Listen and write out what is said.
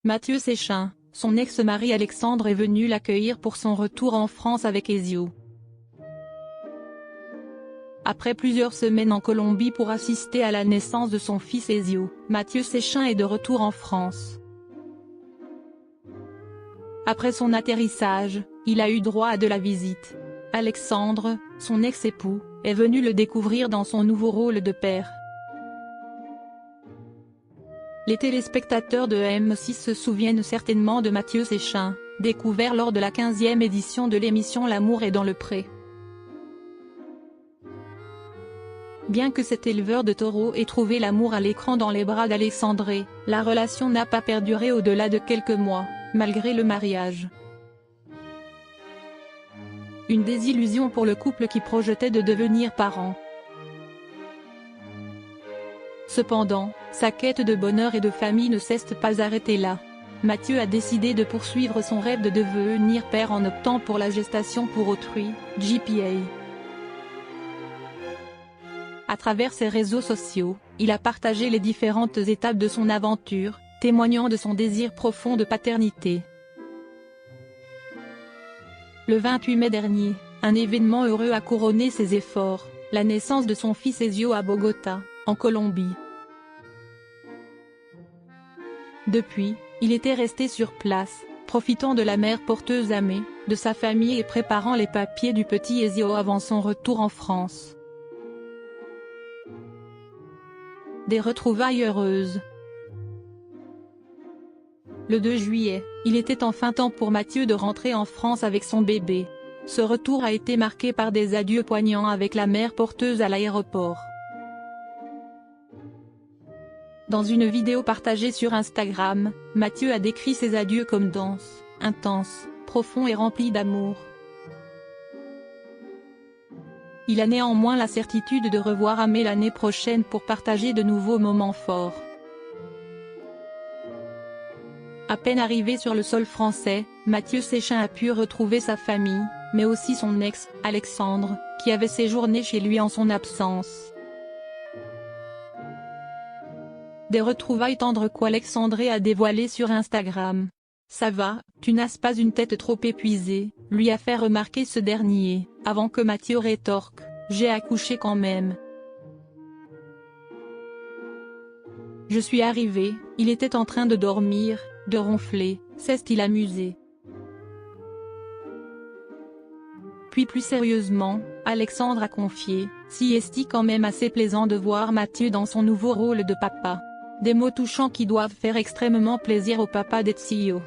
Mathieu Séchin, son ex-mari Alexandre est venu l'accueillir pour son retour en France avec Ezio. Après plusieurs semaines en Colombie pour assister à la naissance de son fils Ezio, Mathieu Séchin est de retour en France. Après son atterrissage, il a eu droit à de la visite. Alexandre, son ex-époux, est venu le découvrir dans son nouveau rôle de père. Les téléspectateurs de M6 se souviennent certainement de Mathieu Séchin, découvert lors de la 15e édition de l'émission L'amour est dans le pré. Bien que cet éleveur de taureaux ait trouvé l'amour à l'écran dans les bras d'Alexandre, la relation n'a pas perduré au-delà de quelques mois, malgré le mariage. Une désillusion pour le couple qui projetait de devenir parents. Cependant, sa quête de bonheur et de famille ne s'est pas arrêtée là. Mathieu a décidé de poursuivre son rêve de devenir père en optant pour la gestation pour autrui, GPA. À travers ses réseaux sociaux, il a partagé les différentes étapes de son aventure, témoignant de son désir profond de paternité. Le 28 mai dernier, un événement heureux a couronné ses efforts, la naissance de son fils Ezio à Bogota, en Colombie. Depuis, il était resté sur place, profitant de la mère porteuse Amé, de sa famille et préparant les papiers du petit Ezio avant son retour en France. Des retrouvailles heureuses. Le 2 juillet, il était enfin temps pour Mathieu de rentrer en France avec son bébé. Ce retour a été marqué par des adieux poignants avec la mère porteuse à l'aéroport. Dans une vidéo partagée sur Instagram, Mathieu a décrit ses adieux comme denses, intenses, profonds et remplis d'amour. Il a néanmoins la certitude de revoir Amé l'année prochaine pour partager de nouveaux moments forts. À peine arrivé sur le sol français, Mathieu Séchin a pu retrouver sa famille, mais aussi son ex, Alexandre, qui avait séjourné chez lui en son absence. Des retrouvailles tendres qu'Alexandre a dévoilées sur Instagram. « Ça va, tu n'as pas une tête trop épuisée », lui a fait remarquer ce dernier, avant que Mathieu rétorque « J'ai accouché quand même. Je suis arrivé, il était en train de dormir, de ronfler, s'est-il amusé ?» Puis plus sérieusement, Alexandre a confié « Si est-il quand même assez plaisant de voir Mathieu dans son nouveau rôle de papa ?» Des mots touchants qui doivent faire extrêmement plaisir au papa d'Ezio.